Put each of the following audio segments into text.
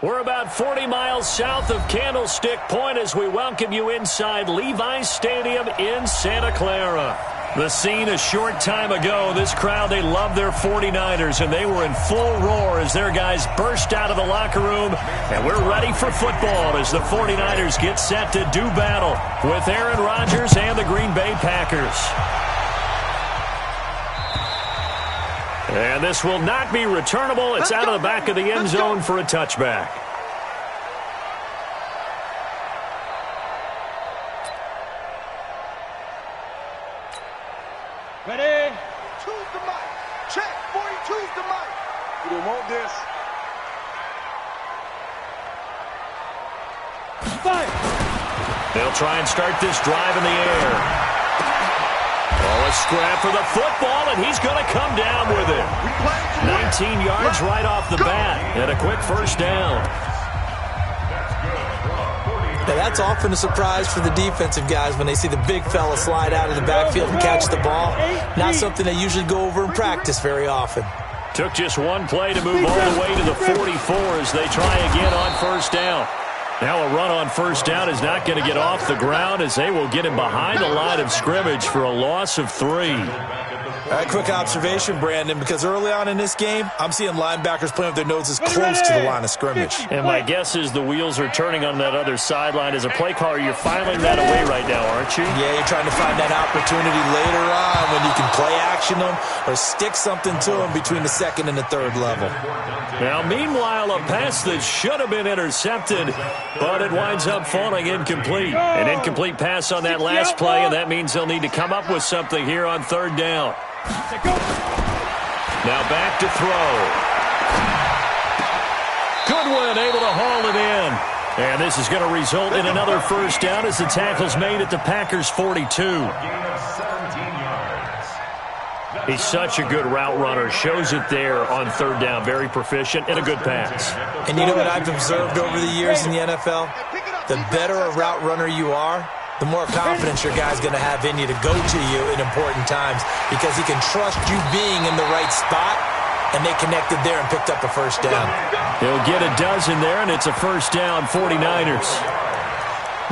We're about 40 miles south of Candlestick Point as we welcome you inside Levi's Stadium in Santa Clara. The scene a short time ago, this crowd, they love their 49ers, and they were in full roar as their guys burst out of the locker room. And we're ready for football as the 49ers get set to do battle with Aaron Rodgers and the Green Bay Packers. And this will not be returnable. It's out of the back of the end zone for a touchback. Ready? Choose the mic. Check. 42's the mic. You don't want this. Fire. They'll try and start this drive in the air. Oh, a scrap for the football, and he's going to come down with it. 19 yards right off the bat, and a quick first down. Now, that's often a surprise for the defensive guys when they see the big fella slide out of the backfield and catch the ball. Not something they usually go over in practice very often. Took just one play to move all the way to the 44 as they try again on first down. Now a run on first down is not going to get off the ground as they will get him behind the line of scrimmage for a loss of 3. Quick observation, Brandon, because early on in this game, I'm seeing linebackers playing with their noses close to the line of scrimmage. And my guess is the wheels are turning on that other sideline. As a play caller, you're filing that away right now, aren't you? Yeah, you're trying to find that opportunity later on when you can play action them or stick something to them between the second and the third level. Now, meanwhile, a pass that should have been intercepted, but it winds up falling incomplete. An incomplete pass on that last play, and that means they'll need to come up with something here on third down. Now back to throw. Goodwin able to haul it in. And this is going to result in another first down as the tackle's made at the Packers' 42. He's such a good route runner. Shows it there on third down. Very proficient and a good pass. And you know what I've observed over the years in the NFL? The better a route runner you are, the more confidence your guy's going to have in you to go to you in important times because he can trust you being in the right spot, and they connected there and picked up a first down. He'll get a dozen there, and it's a first down, 49ers.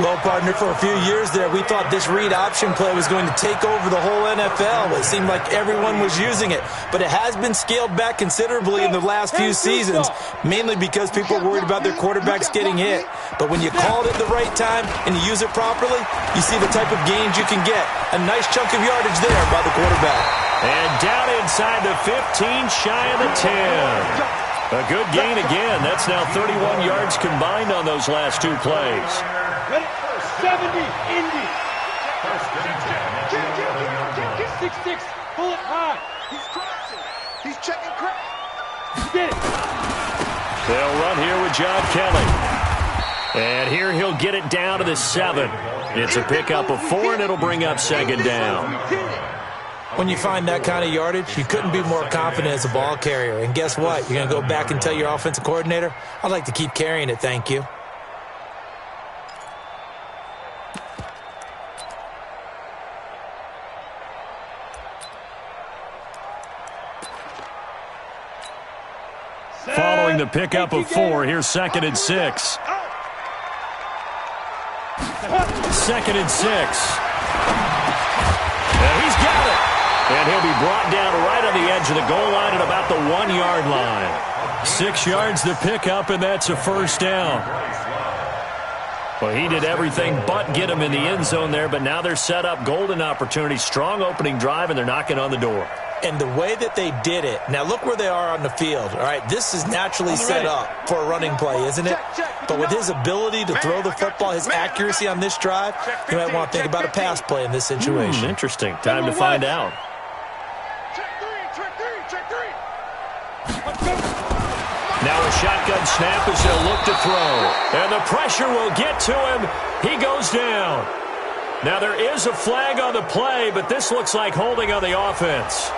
Well, partner, for a few years there, we thought this read option play was going to take over the whole NFL. It seemed like everyone was using it, but it has been scaled back considerably in the last few seasons, mainly because people are worried about their quarterbacks getting hit. But when you call it at the right time and you use it properly, you see the type of gains you can get. A nice chunk of yardage there by the quarterback. And down inside the 15, shy of the 10. A good gain again. That's now 31 yards combined on those last two plays. 70, Indy. 6-6, pull it high. He's crossing. He's checking crack. Get it. They'll run here with John Kelly. And here he'll get it down to the 7. It's a pickup of 4, and it'll bring up second down. When you find that kind of yardage, you couldn't be more confident as a ball carrier. And guess what? You're going to go back and tell your offensive coordinator, I'd like to keep carrying it, thank you. Following the pickup of 4, here's 2nd and 6. 2nd and 6. And he's got it. And he'll be brought down right on the edge of the goal line at about the 1-yard line. 6 yards to pick up, and that's a first down. Well, he did everything but get him in the end zone there, but now they're set up. Golden opportunity, strong opening drive, and they're knocking on the door. And the way that they did it, now look where they are on the field. All right, this is naturally set up for a running play, isn't it? But with his ability to throw the football, his accuracy on this drive, you might want to think about a pass play in this situation. Interesting. Time to find out. Now a shotgun snap as they'll look to throw. And the pressure will get to him. He goes down. Now there is a flag on the play, but this looks like holding on the offense.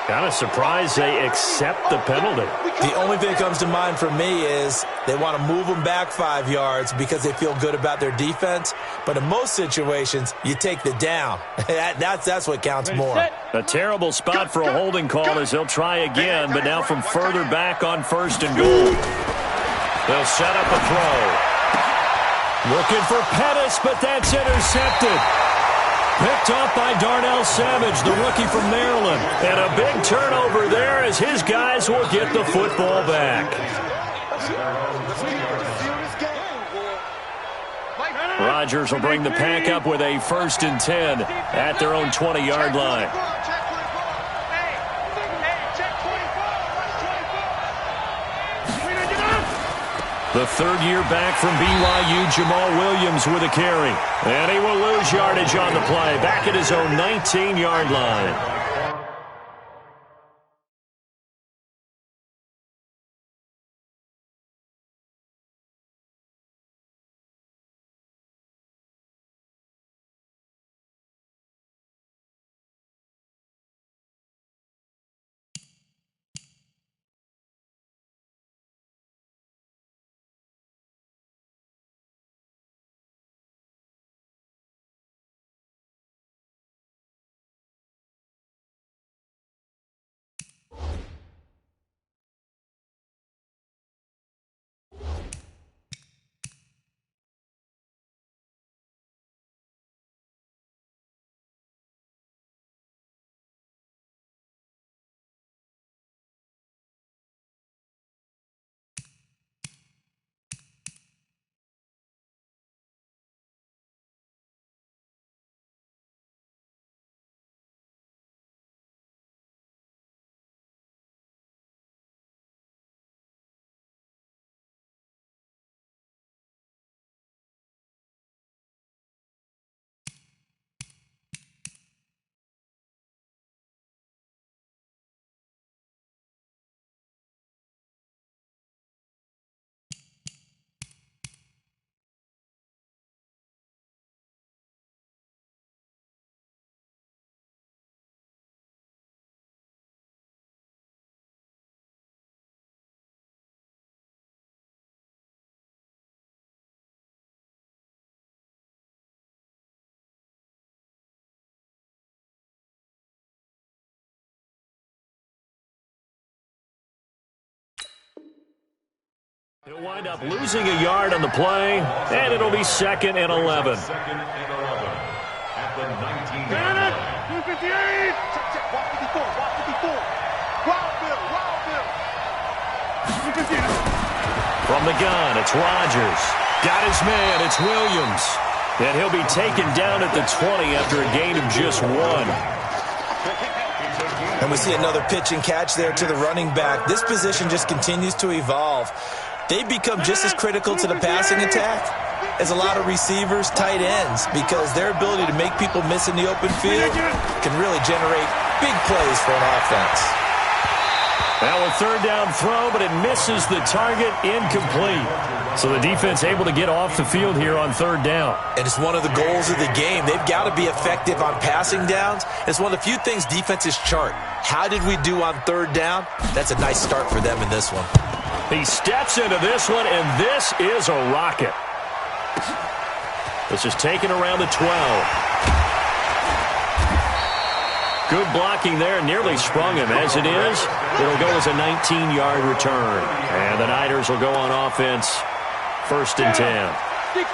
Kind of surprised they accept the penalty. The only thing that comes to mind for me is they want to move them back 5 yards because they feel good about their defense. But in most situations, you take the down. That's what counts more. A terrible spot for a holding call as they'll try again, but now from further back on 1st and goal. They'll set up a throw. Looking for Pettis, but that's intercepted. Picked off by Darnell Savage, the rookie from Maryland. And a big turnover there as his guys will get the football back. Rodgers will bring the pack up with a 1st and 10 at their own 20-yard line. The 3rd year back from BYU, Jamal Williams with a carry. And he will lose yardage on the play, back at his own 19-yard line. He'll wind up losing a yard on the play, and it'll be 2nd and 11. At the 19. 258. Check. Walk 54. Wild Bill. From the gun, it's Rodgers. Got his man, it's Williams. And he'll be taken down at the 20 after a gain of just 1. And we see another pitch and catch there to the running back. This position just continues to evolve. They become just as critical to the passing attack as a lot of receivers, tight ends, because their ability to make people miss in the open field can really generate big plays for an offense. Now a 3rd down throw, but it misses the target, incomplete. So the defense able to get off the field here on 3rd down. And it's one of the goals of the game. They've got to be effective on passing downs. It's one of the few things defenses chart. How did we do on 3rd down? That's a nice start for them in this one. He steps into this one, and this is a rocket. This is taken around the 12. Good blocking there, nearly sprung him. As it is, it'll go as a 19-yard return. And the Niners will go on offense, 1st and 10.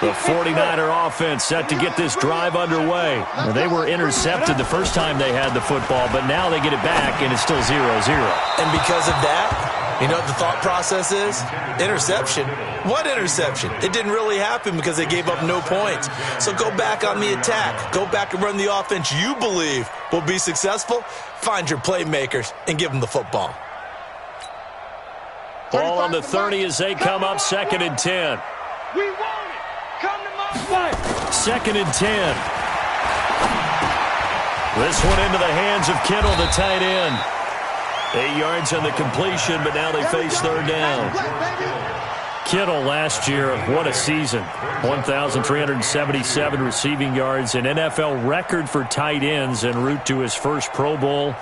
The 49er offense set to get this drive underway. Well, they were intercepted the first time they had the football, but now they get it back, and it's still 0-0. And because of that, you know what the thought process is? Interception. What interception? It didn't really happen because they gave up no points. So go back on the attack. Go back and run the offense you believe will be successful. Find your playmakers and give them the football. Ball on the 30 as they come up, 2nd and 10. We want it. Come to my way. 2nd and 10. This one into the hands of Kittle, the tight end. 8 yards on the completion, but now they face 3rd down. Kittle last year, what a season. 1,377 receiving yards, an NFL record for tight ends en route to his first Pro Bowl.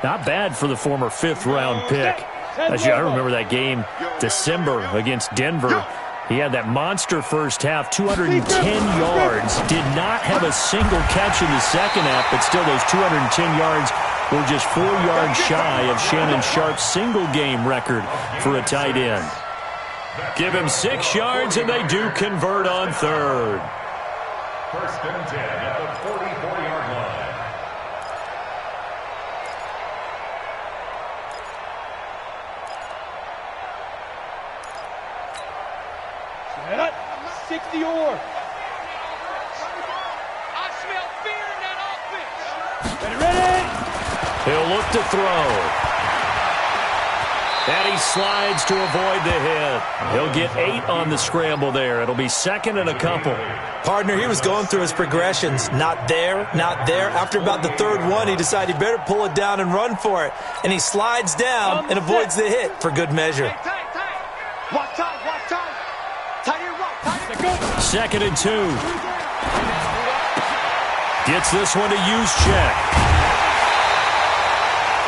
Not bad for the former 5th-round pick. Actually, I remember that game, December against Denver. He had that monster first half, 210 yards. Did not have a single catch in the second half, but still those 210 yards were just 4 yards shy of Shannon Sharp's single-game record for a tight end. Give him 6 yards, and they do convert on third. First and 10 at the 44-yard line. Set up. 60 or. I smell fear in that offense. Ready? He'll look to throw. And he slides to avoid the hit. He'll get 8 on the scramble there. It'll be second and a couple. Partner, he was going through his progressions. Not there, not there. After about the third one, he decided he better pull it down and run for it. And he slides down and avoids the hit for good measure. Tight. Watch tight, watch tight. Tight and right, tight. Second and 2. Gets this one to use check.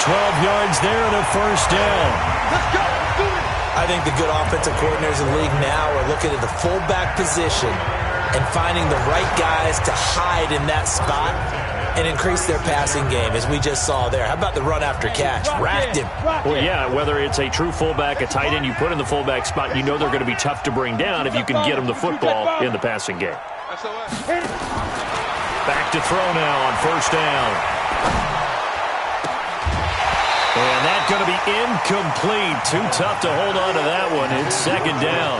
12 yards there and a first down. Let's go. Do it. I think the good offensive coordinators in the league now are looking at the fullback position and finding the right guys to hide in that spot and increase their passing game, as we just saw there. How about the run after catch? Racked him. Well, yeah, whether it's a true fullback, a tight end you put in the fullback spot, you know they're going to be tough to bring down if you can get them the football in the passing game. Back to throw now on first down. And that's going to be incomplete. Too tough to hold on to that one. It's second down.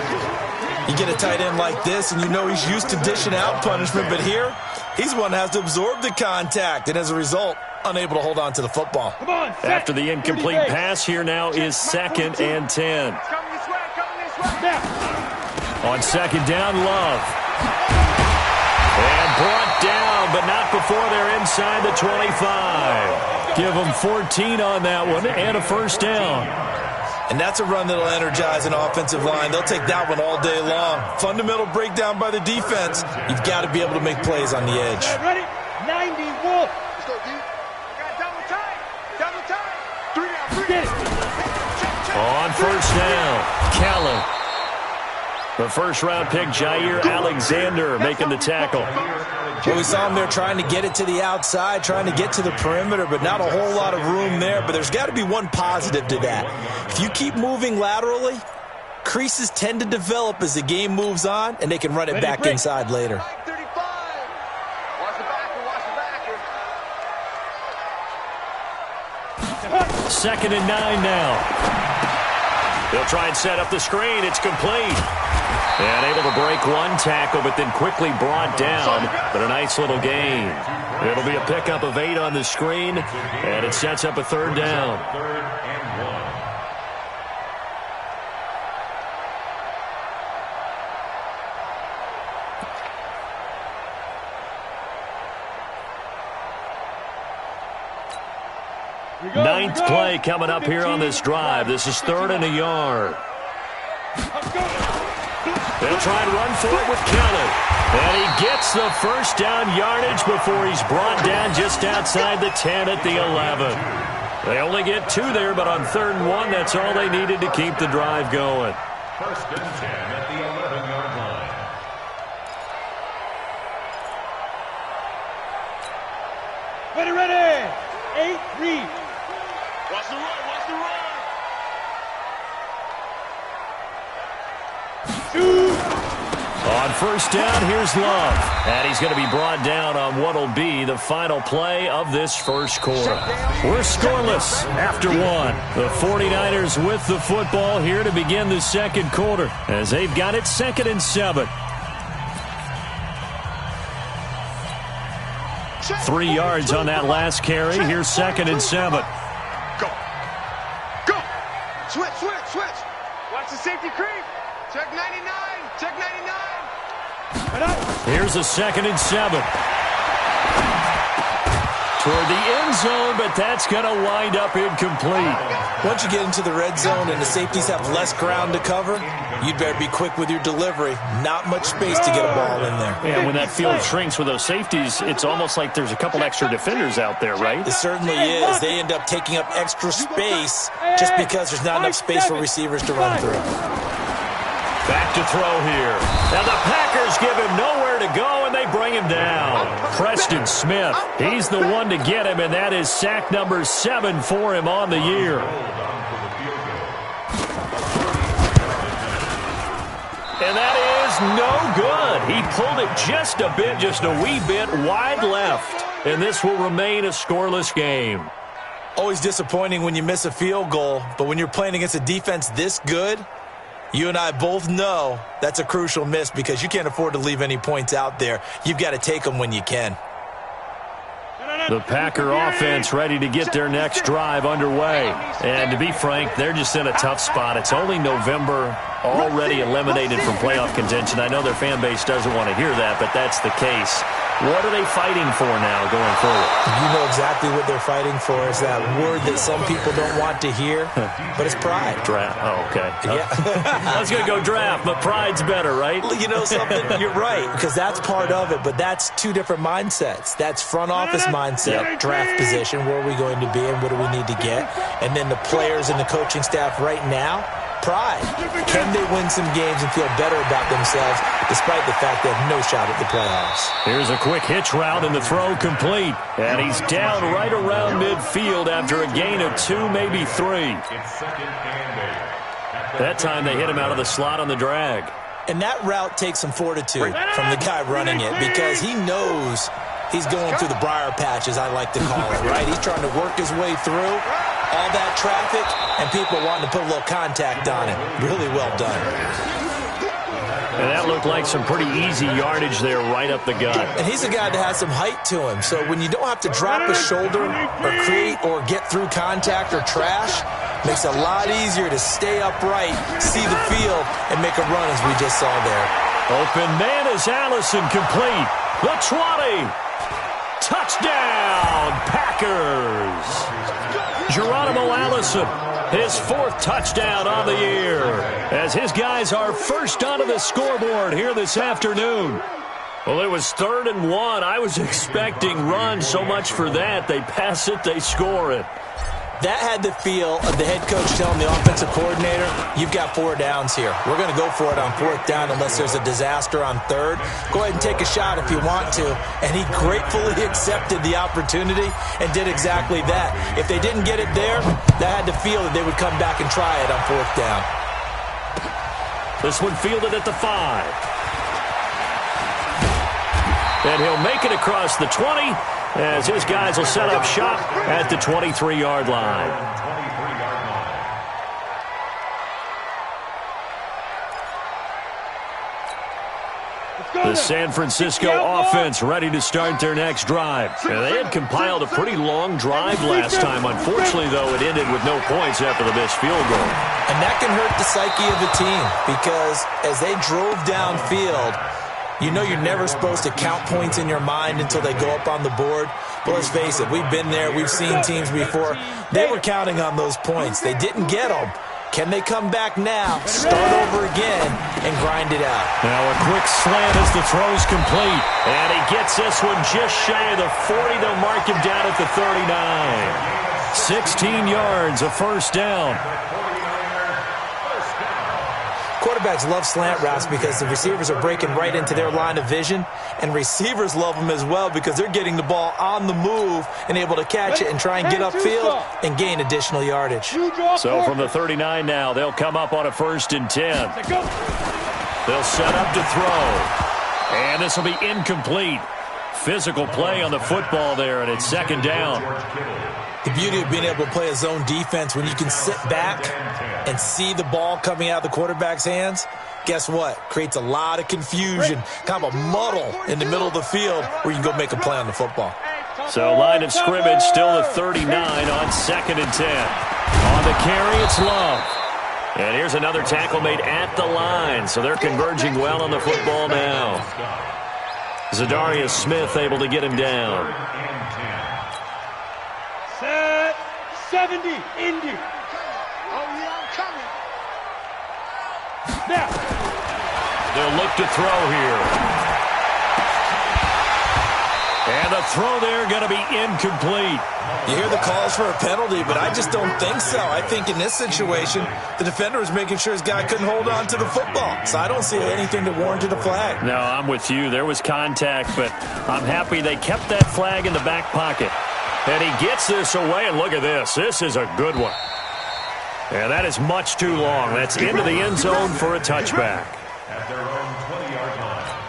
You get a tight end like this, and you know he's used to dishing out punishment, but here, he's the one that has to absorb the contact, and as a result, unable to hold on to the football. Come on. After the incomplete pass, here now is second and 10. Coming this way, coming this way. Now. On second down, Love. And brought down, but not before they're inside the 25. Give them 14 on that one and a first down. And that's a run that'll energize an offensive line. They'll take that one all day long. Fundamental breakdown by the defense. You've got to be able to make plays on the edge. Ready? 90 Wolf. Let's go, D. Got double tight. Double tight. 3 down, 3 Get it. down. On first down, Callan. The first-round pick, Jair Alexander, making the tackle. Well, we saw him there trying to get it to the outside, trying to get to the perimeter, but not a whole lot of room there. But there's got to be one positive to that. If you keep moving laterally, creases tend to develop as the game moves on, and they can run it back inside later. 35. Watch the backer, watch the backer. Second and 9 now. They'll try and set up the screen. It's complete. And able to break one tackle, but then quickly brought down. But a nice little gain. It'll be a pickup of 8 on the screen, and it sets up a third down. Third and 1. Ninth play coming up here on this drive. This is third and a yard. They'll try and run for it with Kelly. And he gets the first down yardage before he's brought down just outside the 10 at the 11. They only get 2 there, but on third and 1, that's all they needed to keep the drive going. First and 10 at the 11-yard line. Ready. 8 read. Watch the run, watch the run. 2. On first down, here's Love. And he's going to be brought down on what will be the final play of this first quarter. We're scoreless after 1. The 49ers with the football here to begin the second quarter as they've got it second and 7. 3 yards on that last carry. Here's second and 7. Go. Go. Switch. Watch the safety creep. Check 99. Check 99. Here's a second and 7. Toward the end zone, but that's going to wind up incomplete. Once you get into the red zone and the safeties have less ground to cover, you'd better be quick with your delivery. Not much space to get a ball in there. Yeah, when that field shrinks with those safeties, it's almost like there's a couple extra defenders out there, right? It certainly is. They end up taking up extra space just because there's not enough space for receivers to run through. Back to throw here. Now the Packers give him nowhere to go, and they bring him down. Preston Smith, he's the one to get him, and that is sack number 7 for him on the year. And that is no good. He pulled it just a wee bit wide left. And this will remain a scoreless game. Always disappointing when you miss a field goal, but when you're playing against a defense this good, you and I both know that's a crucial miss because you can't afford to leave any points out there. You've got to take them when you can. The Packer offense ready to get their next drive underway. And to be frank, they're just in a tough spot. It's only November, already eliminated from playoff contention. I know their fan base doesn't want to hear that, but that's the case. What are they fighting for now going forward? You know exactly what they're fighting for. Is that word that some people don't want to hear, but it's pride. Draft. Oh, okay. Yeah. I was going to go draft, but pride's better, right? You know something? You're right, because that's part of it, but that's two different mindsets. That's front office mindset, draft position, where are we going to be and what do we need to get? And then the players and the coaching staff right now, pride. Can they win some games and feel better about themselves despite the fact they have no shot at the playoffs? Here's a quick hitch route and the throw complete. And he's down right around midfield after a gain of 2, maybe 3. That time they hit him out of the slot on the drag. And that route takes some fortitude from the guy running it because he knows he's going through the briar patch, as I like to call it, right? He's trying to work his way through all that traffic and people wanting to put a little contact on it. Really well done. And that looked like some pretty easy yardage there right up the gut. And he's a guy that has some height to him. So when you don't have to drop a shoulder or create or get through contact or trash, makes it a lot easier to stay upright, see the field, and make a run as we just saw there. Open man is Allison, complete. The 20. Touchdown, Packers. Geronimo Allison, his 4th touchdown on the year, as his guys are first onto the scoreboard here this afternoon. Well, it was 3rd and 1. I was expecting run, so much for that. They pass it, they score it. That had the feel of the head coach telling the offensive coordinator, you've got 4 downs here. We're going to go for it on 4th down unless there's a disaster on 3rd. Go ahead and take a shot if you want to. And he gratefully accepted the opportunity and did exactly that. If they didn't get it there, that had the feel that they would come back and try it on 4th down. This one fielded at the 5. And he'll make it across the 20. As his guys will set up shop at the 23-yard line. The San Francisco offense ready to start their next drive. And they had compiled a pretty long drive last time. Unfortunately, though, it ended with no points after the missed field goal. And that can hurt the psyche of the team because as they drove downfield, you know you're never supposed to count points in your mind until they go up on the board. But let's face it, we've been there. We've seen teams before. They were counting on those points. They didn't get them. Can they come back now, start over again, and grind it out? Now a quick slant as the throw's complete. And he gets this one just shy of the 40. They'll mark him down at the 39. 16 yards, a first down. Quarterbacks love slant routes because the receivers are breaking right into their line of vision, and receivers love them as well because they're getting the ball on the move and able to catch it and try and get upfield and gain additional yardage. So from the 39 now, they'll come up on a 1st and 10. They'll set up to throw. And this will be incomplete. Physical play on the football there, and it's 2nd down. The beauty of being able to play a zone defense when you can sit back and see the ball coming out of the quarterback's hands, guess what? Creates a lot of confusion, kind of a muddle in the middle of the field where you can go make a play on the football. So line of scrimmage still at 39 on 2nd and 10. On the carry, it's Love. And here's another tackle made at the line, so they're converging well on the football now. Zadarius Smith able to get him down. Set 70, Indy. Oh, yeah, I'm coming. Now. They'll look to throw here. And the throw there going to be incomplete. You hear the calls for a penalty, but I just don't think so. I think in this situation, the defender was making sure his guy couldn't hold on to the football. So I don't see anything to warrant a flag. No, I'm with you. There was contact, but I'm happy they kept that flag in the back pocket. And he gets this away, and look at this. This is a good one. And that is much too long. That's into the end zone for a touchback. at their own 20-yard line.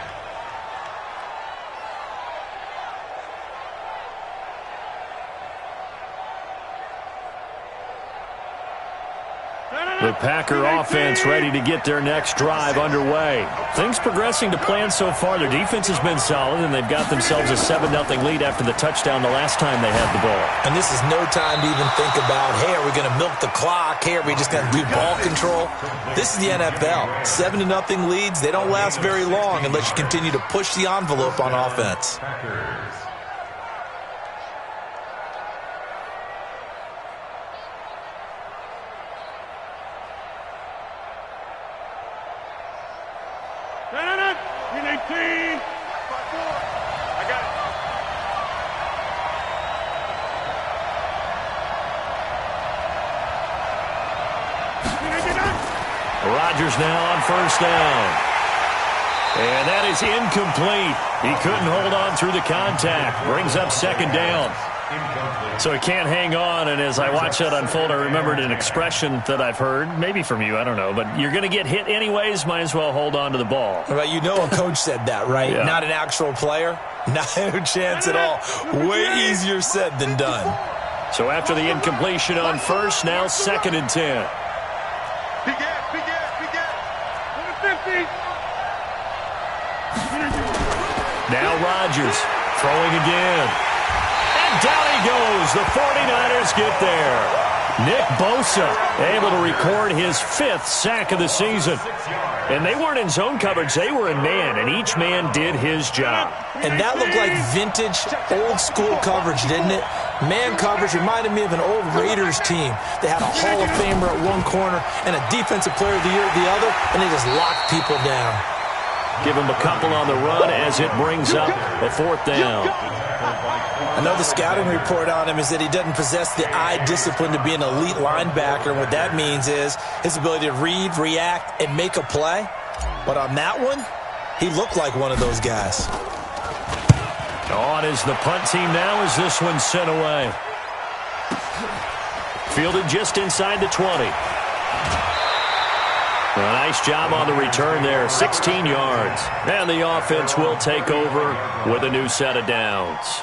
The Packer offense ready to get their next drive underway. Things progressing to plan so far. Their defense has been solid, and they've got themselves a 7-0 lead after the touchdown the last time they had the ball. And this is no time to even think about, hey, are we going to milk the clock? Hey, are we just going to do ball control? This is the NFL. 7-0 leads, they don't last very long unless you continue to push the envelope on offense. Rodgers now on first down. And that is incomplete. He couldn't hold on through the contact. Brings up second down. So he can't hang on, and as I watch that unfold, I remembered an expression that I've heard, maybe from you, I don't know, but you're going to get hit anyways, might as well hold on to the ball. Well, you know a coach said that, right? Yeah. Not an actual player. No chance at all. Way easier said than done. So after the incompletion on first, now 2nd and 10. Now Rodgers throwing again. And down he goes. The 49ers get there. Nick Bosa able to record his 5th sack of the season. And they weren't in zone coverage. They were in man, and each man did his job. And that looked like vintage, old-school coverage, didn't it? Man coverage reminded me of an old Raiders team. They had a Hall of Famer at one corner and a Defensive Player of the Year at the other, and they just locked people down. Give him a couple on the run as it brings up a 4th down. I know the scouting report on him is that he doesn't possess the eye discipline to be an elite linebacker. And what that means is his ability to read, react, and make a play. But on that one, he looked like one of those guys. On is the punt team now as this one's sent away. Fielded just inside the 20. A nice job on the return there, 16 yards. And the offense will take over with a new set of downs.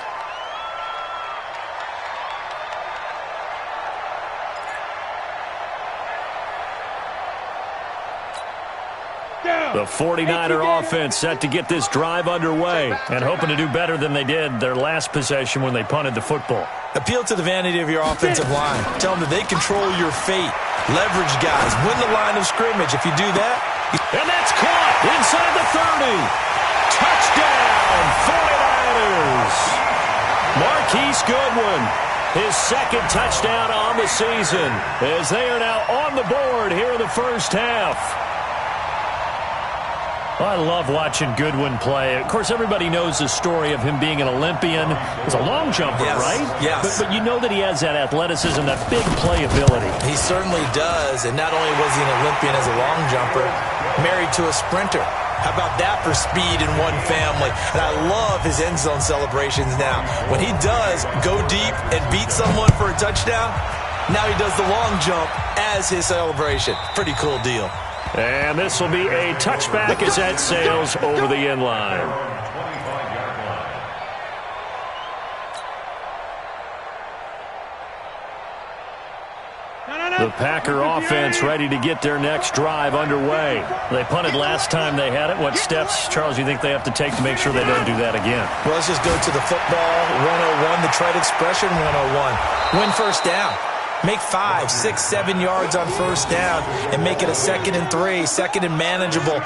The 49er offense set to get this drive underway and hoping to do better than they did their last possession when they punted the football. Appeal to the vanity of your offensive line. Tell them that they control your fate. Leverage guys. Win the line of scrimmage. If you do that. And that's caught inside the 30. Touchdown, 49ers. Marquise Goodwin, his 2nd touchdown on the season as they are now on the board here in the first half. I love watching Goodwin play. Of course, everybody knows the story of him being an Olympian. He's a long jumper, yes, right? Yes. But you know that he has that athleticism, that big playability. He certainly does. And not only was he an Olympian as a long jumper, married to a sprinter. How about that for speed in one family? And I love his end zone celebrations now. When he does go deep and beat someone for a touchdown, now he does the long jump as his celebration. Pretty cool deal. And this will be a touchback as that sails over the end line. The Packer offense ready to get their next drive underway. They punted last time they had it. What steps, Charles, you think they have to take to make sure they don't do that again? Well, let's just go to the football 101, the trade expression 101. Win first down. Make 5, 6, 7 yards on first down and make it a 2nd and 3, 2nd and manageable.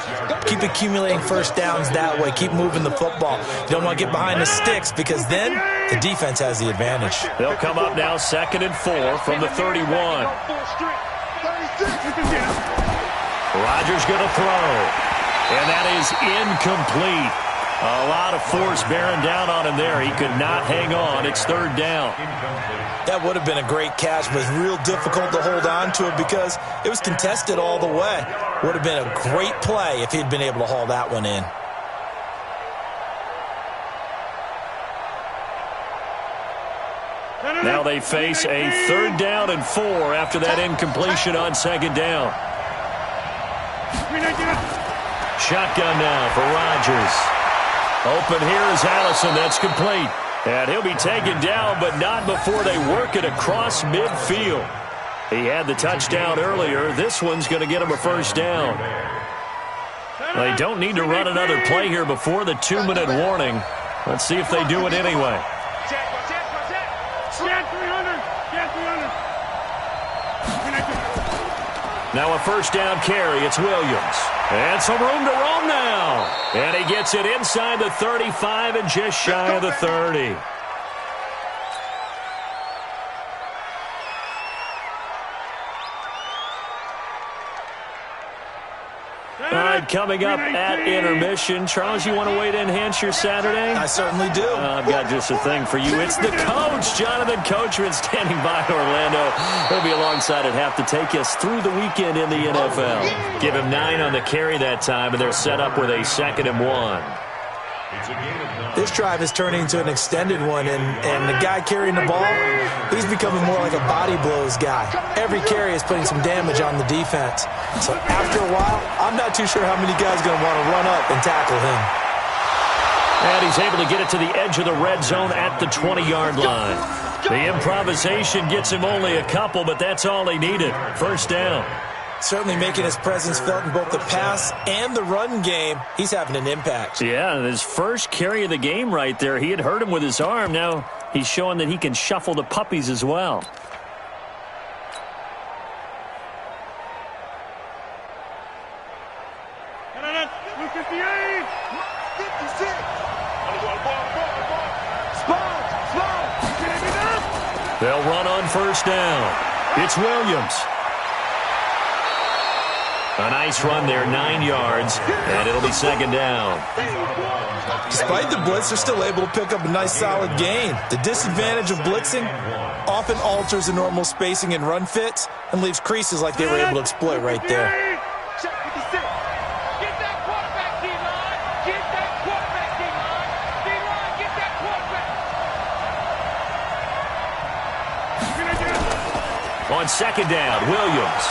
Keep accumulating first downs that way. Keep moving the football. You don't want to get behind the sticks because then the defense has the advantage. They'll come up now 2nd and 4 from the 31. Rodgers going to throw. And that is incomplete. A lot of force bearing down on him there. He could not hang on. It's 3rd down. That would have been a great catch, but it's real difficult to hold on to it because it was contested all the way. Would have been a great play if he'd been able to haul that one in. Now they face a 3rd down and 4 after that incompletion on 2nd down. Shotgun now for Rodgers. Open here is Allison. That's complete. And he'll be taken down, but not before they work it across midfield. He had the touchdown earlier. This one's going to get him a first down. They don't need to run another play here before the 2-minute warning. Let's see if they do it anyway. Now a first down carry. It's Williams. And some room to roam now. And he gets it inside the 35 and just shy of the 30. All right, coming up at intermission. Charles, you want to wait to enhance your Saturday? I certainly do. I've got just a thing for you. It's the coach, Jonathan Coachman, standing by in Orlando. He'll be alongside at half to take us through the weekend in the NFL. Give him 9 on the carry that time, and they're set up with a 2nd and 1. This drive is turning into an extended one, and the guy carrying the ball, he's becoming more like a body blows guy. Every carry is putting some damage on the defense. So after a while, I'm not too sure how many guys are going to want to run up and tackle him. And he's able to get it to the edge of the red zone at the 20-yard line. The improvisation gets him only a couple, but that's all he needed. First down. Certainly making his presence felt in both the pass and the run game. He's having an impact. Yeah, his first carry of the game right there. He had hurt him with his arm. Now he's showing that he can shuffle the puppies as well. They'll run on first down. It's Williams. A nice run there, 9 yards, and it'll be 2nd down. Despite the blitz, they're still able to pick up a nice, solid gain. The disadvantage of blitzing often alters the normal spacing and run fits and leaves creases like they were able to exploit right there. On 2nd down, Williams.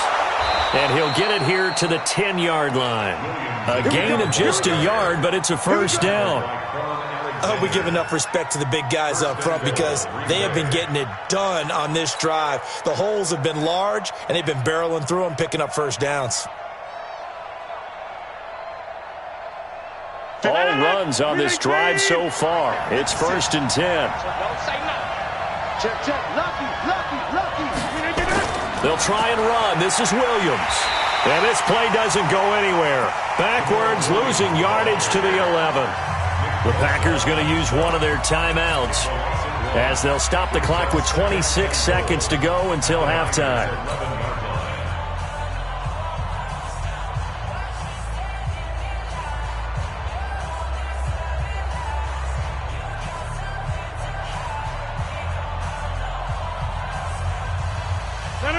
And he'll get it here to the 10-yard line. A gain of just a yard, but it's a first down. I hope we give enough respect to the big guys up front because they have been getting it done on this drive. The holes have been large, and they've been barreling through them, picking up first downs. All runs on this drive so far. It's 1st and 10. They'll try and run. This is Williams. And this play doesn't go anywhere. Backwards, losing yardage to the 11. The Packers going to use one of their timeouts as they'll stop the clock with 26 seconds to go until halftime.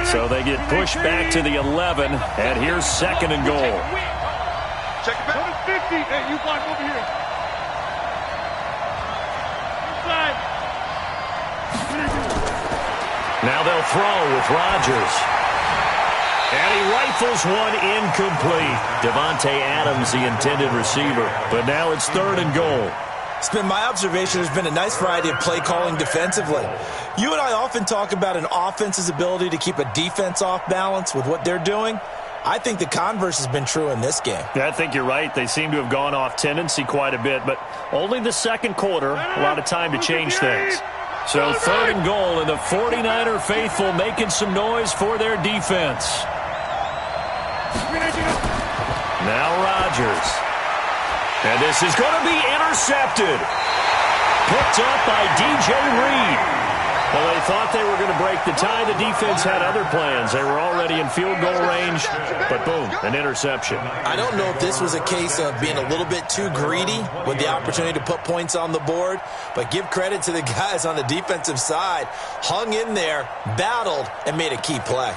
So they get pushed back to the 11, and here's 2nd and goal. Check it back. 50. Hey, you block over here. Inside. Now they'll throw with Rodgers. And he rifles one incomplete. Devontae Adams, the intended receiver. But now it's 3rd and goal. It's been my observation there's been a nice variety of play calling defensively. You and I often talk about an offense's ability to keep a defense off balance with what they're doing. I think the converse has been true in this game. Yeah, I think you're right. They seem to have gone off tendency quite a bit, but only the 2nd quarter, a lot of time to change things. So 3rd and goal, and the 49er faithful making some noise for their defense. Now Rodgers. And this is going to be intercepted. Picked up by DJ Reed. Well, they thought they were going to break the tie. The defense had other plans. They were already in field goal range, but boom, an interception. I don't know if this was a case of being a little bit too greedy with the opportunity to put points on the board, but give credit to the guys on the defensive side. Hung in there, battled, and made a key play.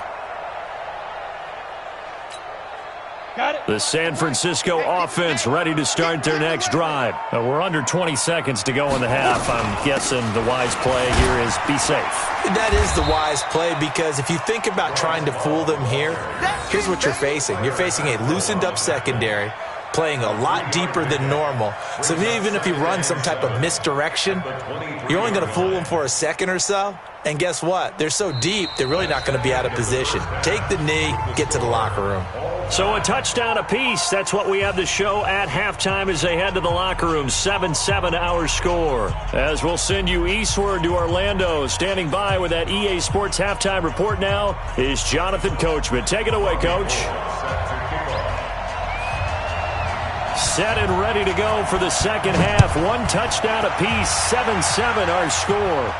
The San Francisco offense ready to start their next drive. We're under 20 seconds to go in the half. I'm guessing the wise play here is be safe. That is the wise play because if you think about trying to fool them here, here's what you're facing. You're facing a loosened up secondary, playing a lot deeper than normal. So even if you run some type of misdirection, you're only going to fool them for a second or so. And guess what? They're so deep, they're really not going to be out of position. Take the knee, get to the locker room. So a touchdown apiece. That's what we have to show at halftime as they head to the locker room. 7-7 our score. As we'll send you eastward to Orlando. Standing by with that EA Sports halftime report now is Jonathan Coachman. Take it away, Coach. Set and ready to go for the second half. One touchdown apiece. 7-7 our score.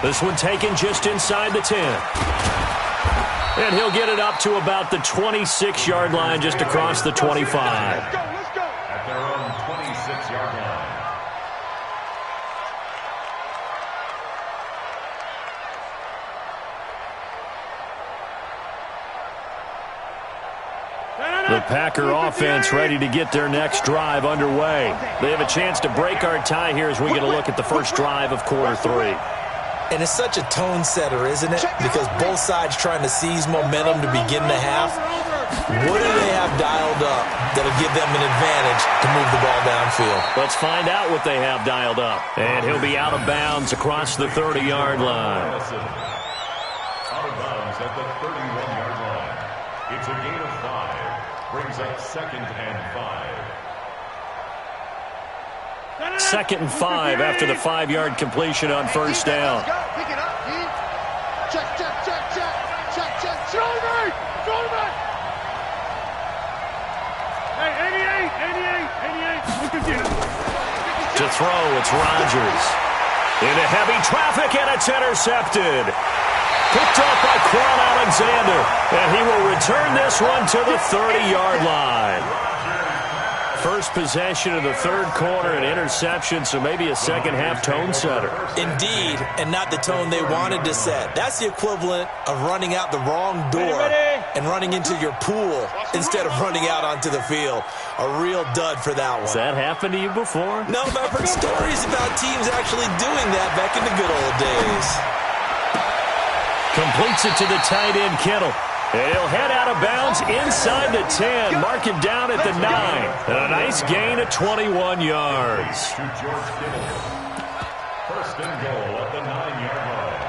This one taken just inside the 10. And he'll get it up to about the 26-yard line, just across the 25. At their own 26-yard line. The Packer offense ready to get their next drive underway. They have a chance to break our tie here as we get a look at the first drive of quarter 3. And it's such a tone setter, isn't it? Because both sides trying to seize momentum to begin the half. What do they have dialed up that'll give them an advantage to move the ball downfield? Let's find out what they have dialed up. And he'll be out of bounds across the 30-yard line. Out of bounds at the 31-yard line. It's a gain of 5. Brings up 2nd and 5. 2nd and 5 after the 5-yard completion on first down. Pick it up, D. Check. Throw me! Hey, 88. To throw, it's Rodgers. Into heavy traffic, and it's intercepted. Picked up by Quan Alexander, and he will return this one to the 30-yard line. First possession of the third quarter, an interception, so maybe a second-half tone setter. Indeed, and not the tone they wanted to set. That's the equivalent of running out the wrong door and running into your pool instead of running out onto the field. A real dud for that one. Has that happened to you before? No, but I've heard stories about teams actually doing that back in the good old days. Completes it to the tight end, Kittle. And he'll head out of bounds inside the 10. Mark him down at the 9. And a nice gain of 21 yards. To George Kittle. First and goal at the 9-yard line.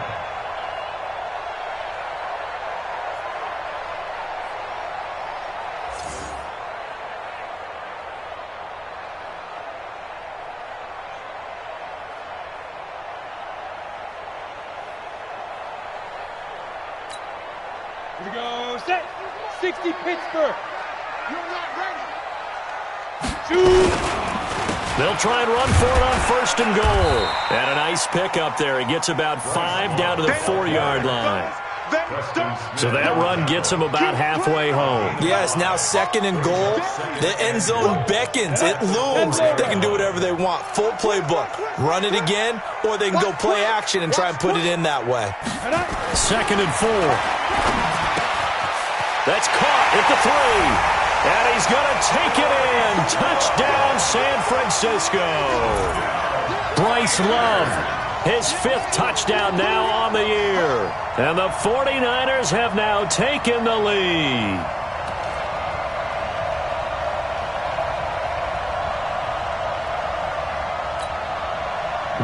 Here we go. Set. 60 Pittsburgh. You're not ready. Shoot. They'll try and run for it on first and goal. And a nice pickup there. He gets about 5 down to the 4-yard line. So that run gets him about halfway home. Yes, now 2nd and goal. The end zone beckons. It looms. They can do whatever they want. Full playbook. Run it again, or they can go play action and try and put it in that way. 2nd and 4. That's caught at the 3. And he's going to take it in. Touchdown, San Francisco. Bryce Love, his 5th touchdown now on the year. And the 49ers have now taken the lead.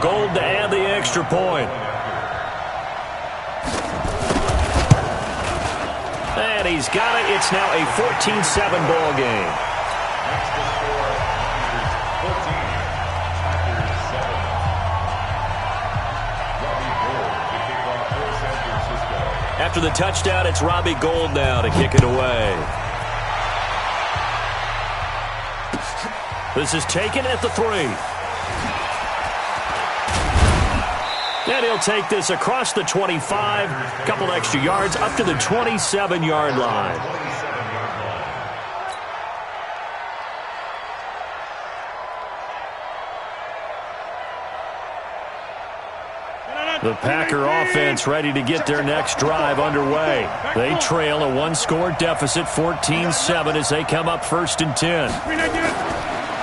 Gold to add the extra point. And he's got it. It's now a 14-7 ball game. After the touchdown, it's Robbie Gould now to kick it away. This is taken at the 3. And he'll take this across the 25, a couple extra yards, up to the 27-yard line. The Packer offense ready to get their next drive underway. They trail a 1-score deficit, 14-7, as they come up 1st and 10.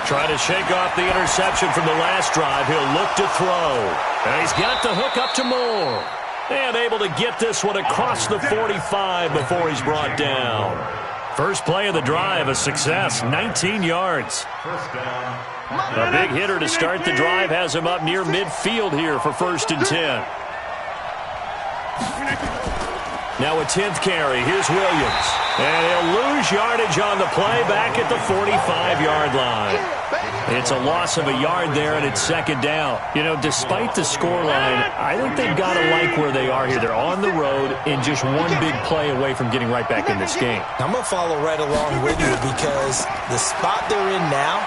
Trying to shake off the interception from the last drive. He'll look to throw. And he's got the hook up to Moore. And able to get this one across the 45 before he's brought down. First play of the drive, a success, 19 yards. First down. A big hitter to start the drive has him up near midfield here for 1st and 10. Now a 10th carry. Here's Williams. And he'll lose yardage on the play back at the 45-yard line. It's a loss of a yard there, and it's 2nd down. You know, despite the scoreline, I think they've got to like where they are here. They're on the road and just one big play away from getting right back in this game. I'm going to follow right along with you because the spot they're in now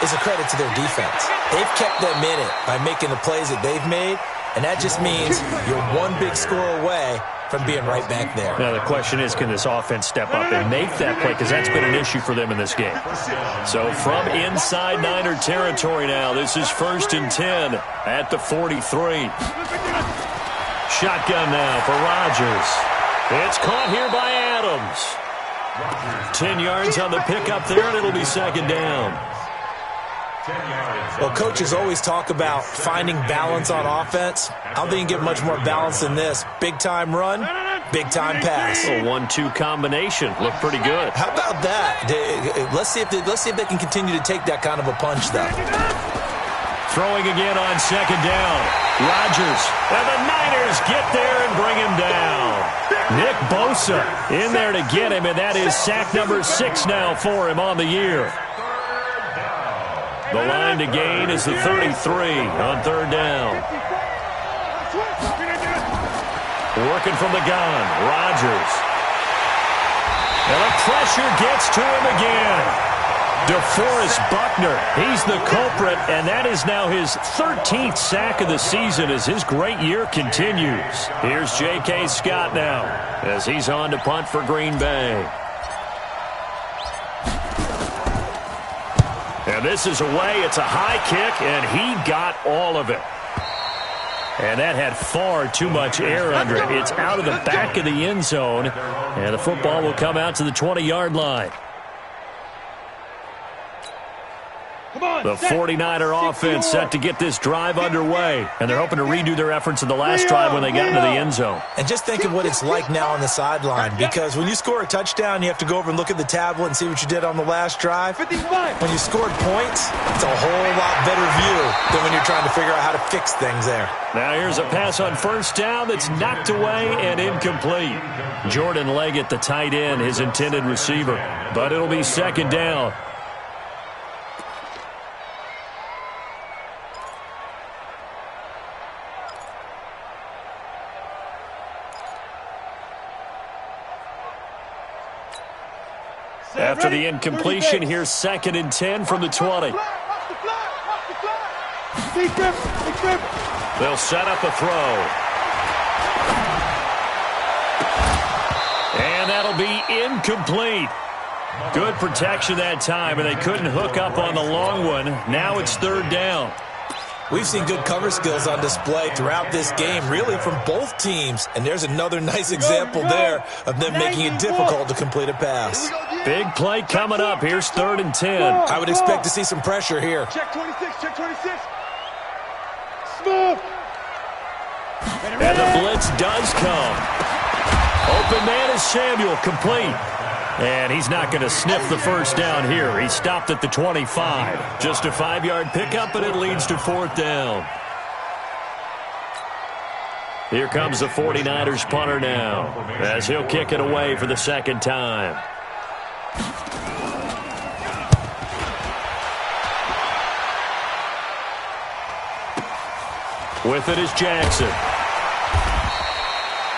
is a credit to their defense. They've kept them in it by making the plays that they've made, and that just means you're one big score away from being right back there. Now, the question is, can this offense step up and make that play? Because that's been an issue for them in this game. So from inside Niner territory now, this is 1st and 10 at the 43. Shotgun now for Rodgers. It's caught here by Adams. 10 yards on the pickup there, and it'll be 2nd down. Well, coaches always talk about finding balance on offense. I don't think you can get much more balance than this. Big-time run, big-time pass. A 1-2 combination. Looked pretty good. How about that? Let's see if they can continue to take that kind of a punch, though. Throwing again on 2nd down. Rodgers. And the Niners get there and bring him down. Nick Bosa in there to get him, and that is sack number 6 now for him on the year. The line to gain is the 33 on 3rd down. Working from the gun, Rodgers. And the pressure gets to him again. DeForest Buckner, he's the culprit, and that is now his 13th sack of the season as his great year continues. Here's J.K. Scott now as he's on to punt for Green Bay. And this is away. It's a high kick, and he got all of it. And that had far too much air under it. It's out of the back of the end zone, and the football will come out to the 20-yard line. The 49er offense set to get this drive underway, and they're hoping to redo their efforts in the last drive when they got into the end zone. And just think of what it's like now on the sideline, because when you score a touchdown, you have to go over and look at the tablet and see what you did on the last drive. When you scored points, it's a whole lot better view than when you're trying to figure out how to fix things there. Now here's a pass on 1st down that's knocked away and incomplete. Jordan Leggett, the tight end, his intended receiver, but it'll be 2nd down. After the incompletion, here's 2nd and 10 from the 20. They'll set up a throw. And that'll be incomplete. Good protection that time, and they couldn't hook up on the long one. Now it's 3rd down. We've seen good cover skills on display throughout this game, really from both teams. And there's another nice example there of them making it difficult to complete a pass. Big play coming up. Here's 3rd and 10. I would expect to see some pressure here. Check 26, check 26. Smooth. And the blitz does come. Open man is Samuel, complete. And he's not going to sniff the 1st down here. He stopped at the 25. Just a 5-yard pickup, and it leads to 4th down. Here comes the 49ers punter now, as he'll kick it away for the 2nd time. With it is Jackson.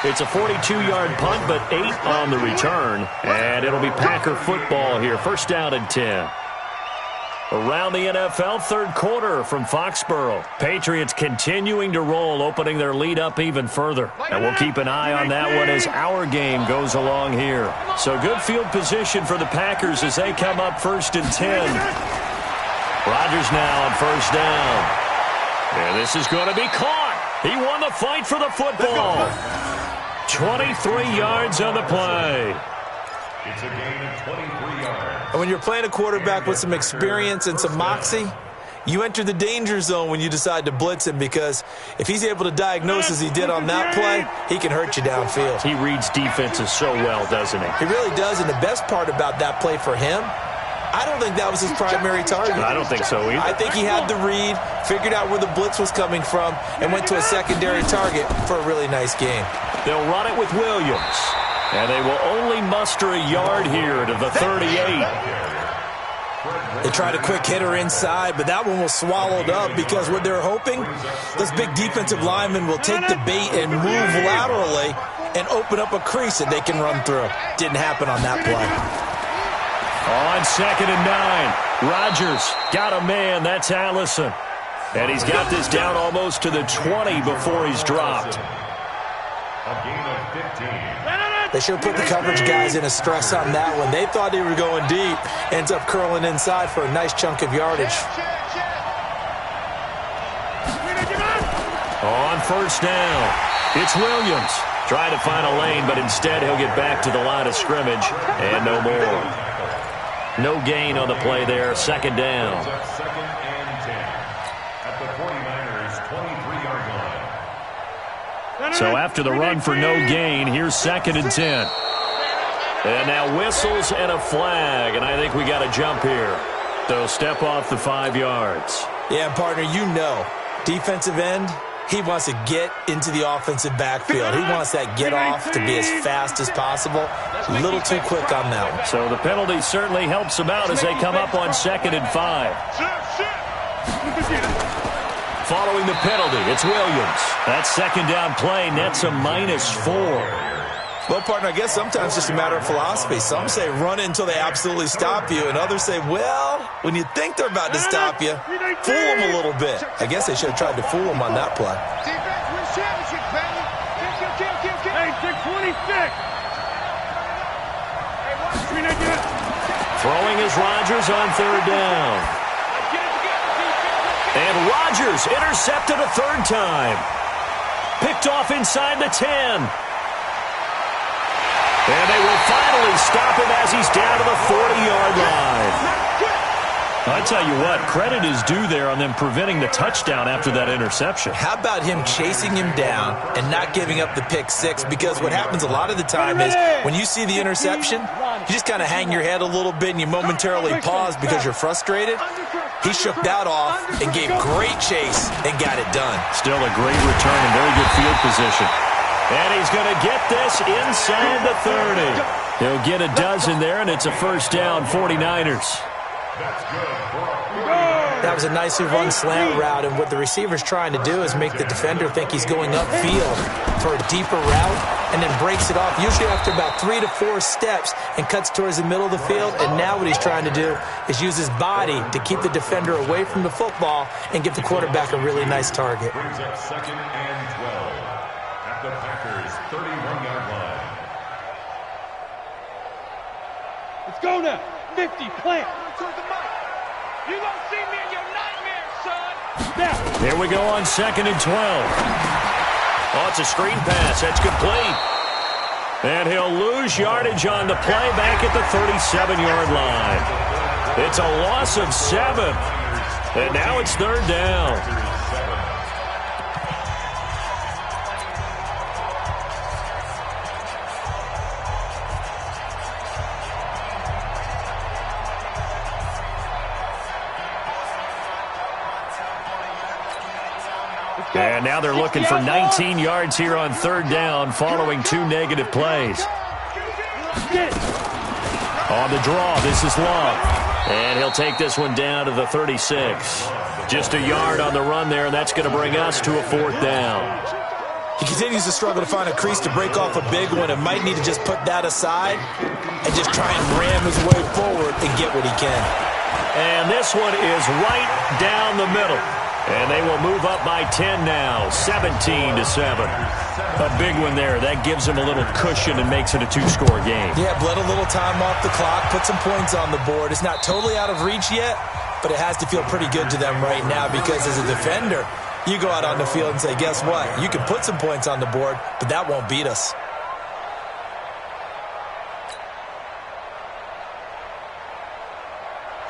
It's a 42-yard punt, but 8 on the return. And it'll be Packer football here. 1st down and 10. Around the NFL, 3rd quarter from Foxborough. Patriots continuing to roll, opening their lead up even further. And we'll keep an eye on that one as our game goes along here. So good field position for the Packers as they come up 1st and 10. Rodgers now on 1st down. And this is going to be caught. He won the fight for the football. 23 yards on the play. It's a gain of 23 yards. And when you're playing a quarterback with some experience and some moxie, You enter the danger zone when you decide to blitz him, because if he's able to diagnose as he did on that play, he can hurt you downfield. He reads defenses so well, doesn't he? He really does, and the best part about that play for him, I don't think that was his primary target. I don't think so either. I think he had the read, figured out where the blitz was coming from, and went to a secondary target for a really nice game. They'll run it with Williams, and they will only muster a yard here to the 38. They tried a quick hitter inside, but that one was swallowed up because what they're hoping, this big defensive lineman will take the bait and move laterally and open up a crease that they can run through. Didn't happen on that play. On 2nd and 9, Rodgers got a man. That's Allison. And he's got this down almost to the 20 before he's dropped. A gain of 15. They should have put the coverage guys in a stress on that one. They thought they were going deep. Ends up curling inside for a nice chunk of yardage. On 1st down, it's Williams. Trying to find a lane, but instead he'll get back to the line of scrimmage and no more. No gain on the play there. 2nd down. 2nd and 10 at the 49ers' 23-yard line. So after the run for no gain, here's 2nd and 10. And now whistles and a flag, and I think we got a jump here. They'll step off the 5 yards. Yeah, partner, you know, defensive end, he wants to get into the offensive backfield. He wants that get off to be as fast as possible. A little too quick on that one. So the penalty certainly helps them out as they come up on 2nd and 5. Following the penalty, it's Williams. That 2nd down play nets a -4. Well, partner, I guess sometimes it's just a matter of philosophy. Some say run it until they absolutely stop you, and others say, well, when you think they're about to stop you, fool them a little bit. I guess they should have tried to fool them on that play. Defense wins championship, baby. Hey, 626. Throwing is Rodgers on 3rd down. And Rodgers intercepted a 3rd time. Picked off inside the 10. And they will finally stop him as he's down to the 40-yard line. I tell you what, credit is due there on them preventing the touchdown after that interception. How about him chasing him down and not giving up the pick 6? Because what happens a lot of the time is when you see the interception, you just kind of hang your head a little bit and you momentarily pause because you're frustrated. He shook that off and gave great chase and got it done. Still a great return and very good field position. And he's going to get this inside the 30. He'll get a dozen there, and it's a 1st down, 49ers. That was a nicely run slant route, and what the receiver's trying to do is make the defender think he's going upfield for a deeper route and then breaks it off, usually after about 3 to 4 steps, and cuts towards the middle of the field. And now what he's trying to do is use his body to keep the defender away from the football and give the quarterback a really nice target. Brings up 2nd and 12 at the Packers' 31-yard line. Let's go now. 50, plant. You gonna see me in your nightmares, son. Now. Here we go on 2nd and 12. Oh, it's a screen pass. That's complete. And he'll lose yardage on the play back at the 37-yard line. It's a loss of 7. And now it's 3rd down. And now they're looking for 19 yards here on 3rd down following 2 negative plays. On the draw, this is Love. And he'll take this one down to the 36. Just a yard on the run there, and that's going to bring us to a 4th down. He continues to struggle to find a crease to break off a big one and might need to just put that aside and just try and ram his way forward and get what he can. And this one is right down the middle. And they will move up by 10 now, 17-7. A big one there. That gives them a little cushion and makes it a 2-score game. Yeah, bled a little time off the clock, put some points on the board. It's not totally out of reach yet, but it has to feel pretty good to them right now because as a defender, you go out on the field and say, guess what? You can put some points on the board, but that won't beat us.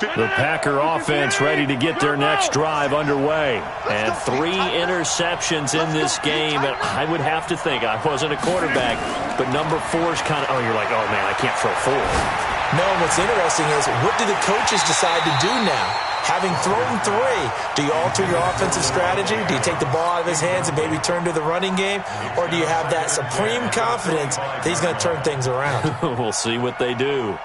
The Packer offense ready to get their next drive underway. And 3 interceptions in this game. And I would have to think, I wasn't a quarterback, but number 4 is kind of, oh, you're like, oh, man, I can't throw 4. No, and what's interesting is, what do the coaches decide to do now? Having thrown 3, do you alter your offensive strategy? Do you take the ball out of his hands and maybe turn to the running game? Or do you have that supreme confidence that he's going to turn things around? We'll see what they do.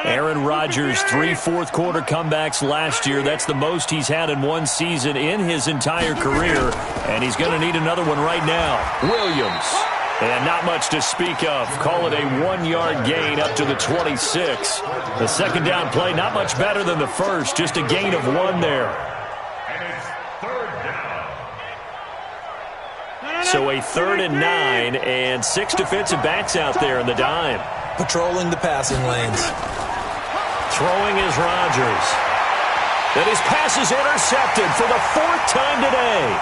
Aaron Rodgers, 3 fourth-quarter comebacks last year. That's the most he's had in one season in his entire career. And he's going to need another one right now. Williams. And not much to speak of. Call it a 1-yard gain up to the 26. The second down play, not much better than the first. Just a gain of 1 there. And it's 3rd down. So a 3rd and 9, and 6 defensive backs out there in the dime. Patrolling the passing lanes. Throwing is Rodgers. And his pass is intercepted for the 4th time today.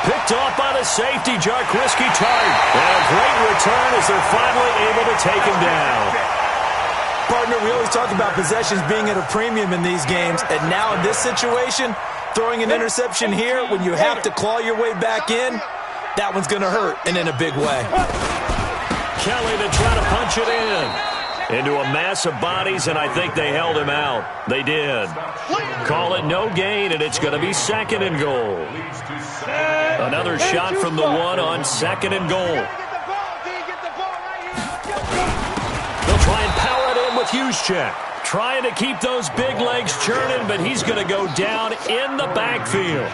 Picked off by the safety, Jarquiski Tart. And a great return as they're finally able to take him down. Partner, we always talk about possessions being at a premium in these games. And now in this situation, throwing an interception here when you have to claw your way back in, that one's going to hurt, and in a big way. Kelly to try to punch it in. Into a mass of bodies, and I think they held him out. They did. Call it no gain, and it's going to be 2nd and goal. Another shot from the 1 on 2nd and goal. They'll try and power it in with Juszczyk. Trying to keep those big legs churning, but he's going to go down in the backfield.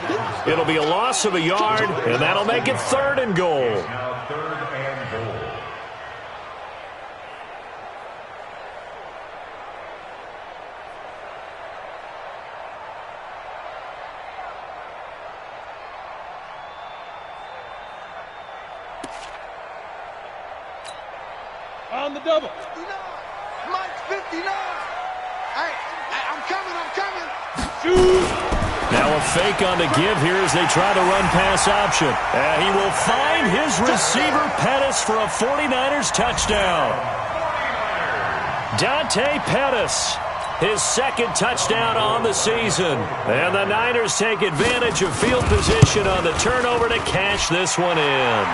It'll be a loss of a yard, and that'll make it 3rd and goal. Now 3rd and goal. On the double. 59. Mike's 59. Hey, I'm coming. Shoot. Now a fake on the give here as they try to run pass option. And he will find his receiver Pettis for a 49ers touchdown. Dante Pettis, his 2nd touchdown on the season. And the Niners take advantage of field position on the turnover to cash this one in.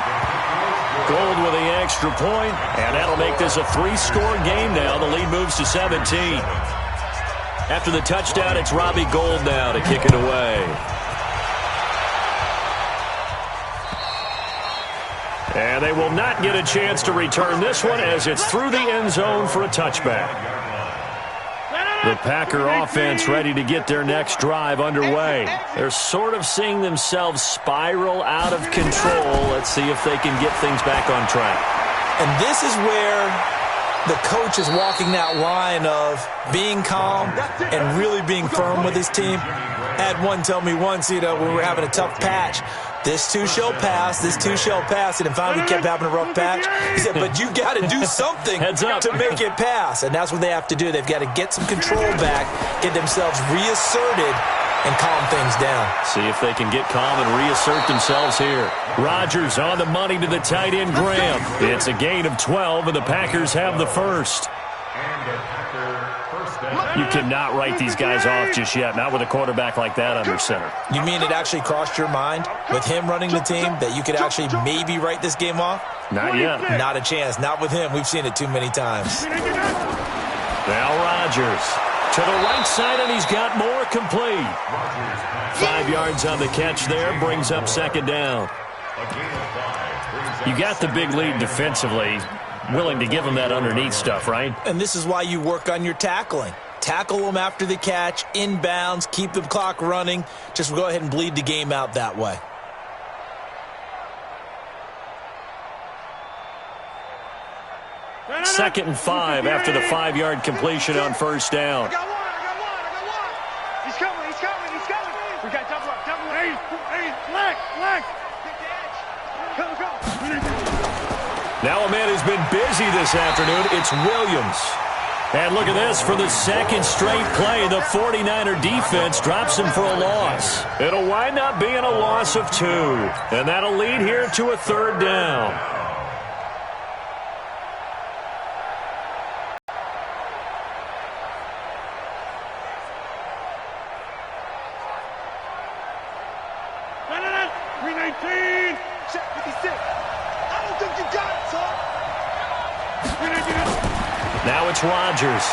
Gold with the extra point, and that'll make this a 3-score game now. The lead moves to 17. After the touchdown, it's Robbie Gould now to kick it away. And they will not get a chance to return this one as it's through the end zone for a touchback. The Packer offense ready to get their next drive underway. They're sort of seeing themselves spiral out of control. Let's see if they can get things back on track. And this is where the coach is walking that line of being calm and really being firm with his team. I had one tell me once, when we were having a tough patch, this too shall pass, this too shall pass. And finally we kept having a rough patch. He said, but you got to do something to make it pass. And that's what they have to do. They've got to get some control back, get themselves reasserted, and calm things down. See if they can get calm and reassert themselves here. Rodgers on the money to the tight end, Graham. It's a gain of 12, and the Packers have the first. You cannot write these guys off just yet, not with a quarterback like that under center. You mean it actually crossed your mind with him running the team that you could actually maybe write this game off? Not yet. Not a chance. Not with him. We've seen it too many times. Now Rodgers to the right side, and he's got more complete. 5 yards on the catch there, brings up 2nd down. You got the big lead defensively. Willing to give them that underneath stuff, right? And this is why you work on your tackling. Tackle them after the catch, inbounds, keep the clock running. Just go ahead and bleed the game out that way. Second and 5 after the 5-yard completion on first down. I got one. He's coming. We got double up. Hey, flag. Go. Now a man who's been busy this afternoon, it's Williams. And look at this, for the 2nd straight play, the 49er defense drops him for a loss. It'll wind up being a loss of 2. And that'll lead here to a 3rd down. Now it's Rodgers.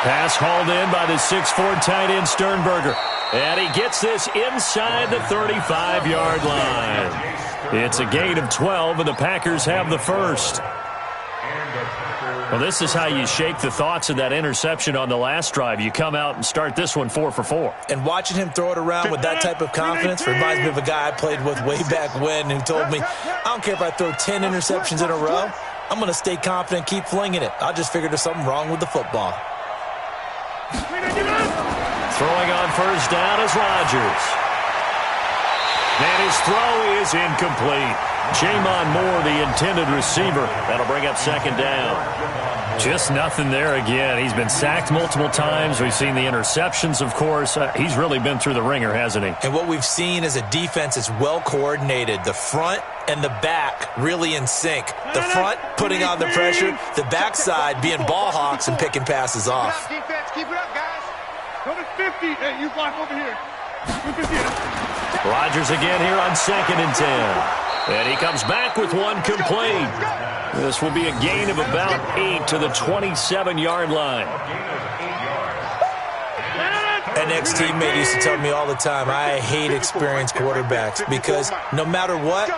Pass hauled in by the 6'4" tight end Sternberger. And he gets this inside the 35-yard line. It's a gain of 12, and the Packers have the first. Well, this is how you shake the thoughts of that interception on the last drive. You come out and start this one 4 for 4. And watching him throw it around with that type of confidence reminds me of a guy I played with way back when who told me, I don't care if I throw 10 interceptions in a row, I'm going to stay confident and keep flinging it. I just figured there's something wrong with the football. Throwing on first down is Rodgers. And his throw is incomplete. Jamon Moore, the intended receiver. That'll bring up second down. Just nothing there again. He's been sacked multiple times. We've seen the interceptions, of course. He's really been through the ringer, hasn't he? And what we've seen is a defense that's well coordinated. The front and the back really in sync. The front putting on the pressure. The backside being ball hawks and picking passes off. Defense, keep it up, guys. Go to 50. Hey, you block over here. Rodgers again here on 2nd and 10. And he comes back with one complete. This will be a gain of about 8 to the 27-yard line. An ex-teammate used to tell me all the time, I hate experienced quarterbacks because no matter what,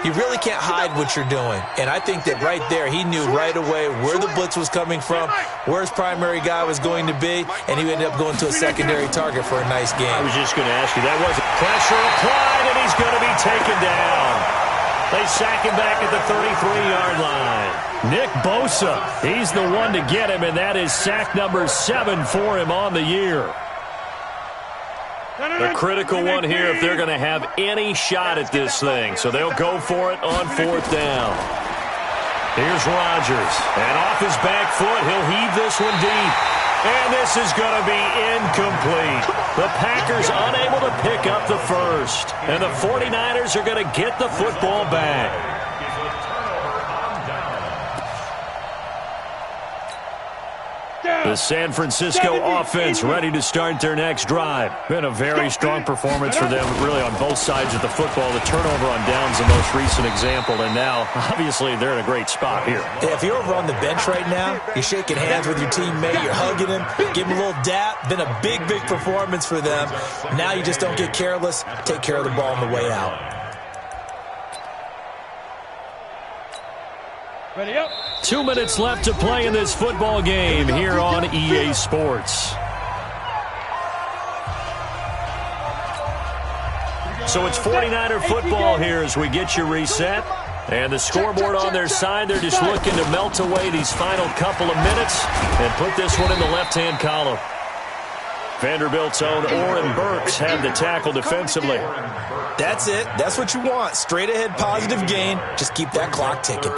you really can't hide what you're doing. And I think that right there, he knew right away where the blitz was coming from, where his primary guy was going to be, and he ended up going to a secondary target for a nice game. I was just going to ask you, that wasn't pressure applied, and he's going to be taken down. They sack him back at the 33-yard line. Nick Bosa, he's the one to get him, and that is sack number 7 for him on the year. A critical one here if they're going to have any shot at this thing. So they'll go for it on 4th down. Here's Rodgers. And off his back foot, he'll heave this one deep. And this is going to be incomplete. The Packers unable to pick up the first. And the 49ers are going to get the football back. The San Francisco offense ready to start their next drive. Been a very strong performance for them, really, on both sides of the football. The turnover on downs, the most recent example, and now, obviously, they're in a great spot here. Yeah, if you're over on the bench right now, you're shaking hands with your teammate, you're hugging him, giving him a little dap. Been a big, big performance for them. Now you just don't get careless. Take care of the ball on the way out. Ready up. 2 minutes left to play in this football game here on EA Sports. So it's 49er football here as we get you reset. And the scoreboard on their side, they're just looking to melt away these final couple of minutes and put this one in the left-hand column. Vanderbilt's own Oren Burks had the tackle defensively. That's it. That's what you want. Straight ahead positive gain. Just keep that clock ticking.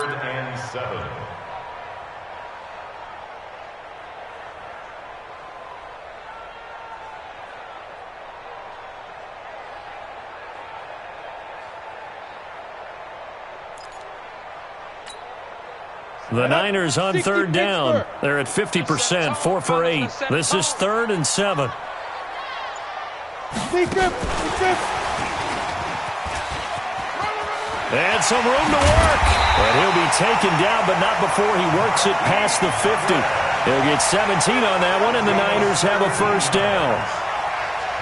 The Niners on 3rd down. They're at 50%, 4 for 8. This is 3rd and 7. And some room to work. And he'll be taken down, but not before he works it past the 50. He'll get 17 on that one, and the Niners have a first down.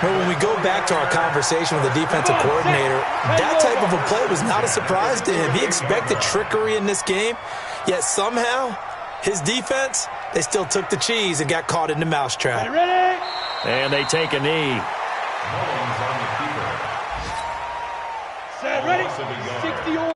Well, when we go back to our conversation with the defensive coordinator, that type of a play was not a surprise to him. He expected trickery in this game, yet somehow his defense, they still took the cheese and got caught in the mousetrap. And they take a knee. Set, ready. 60 on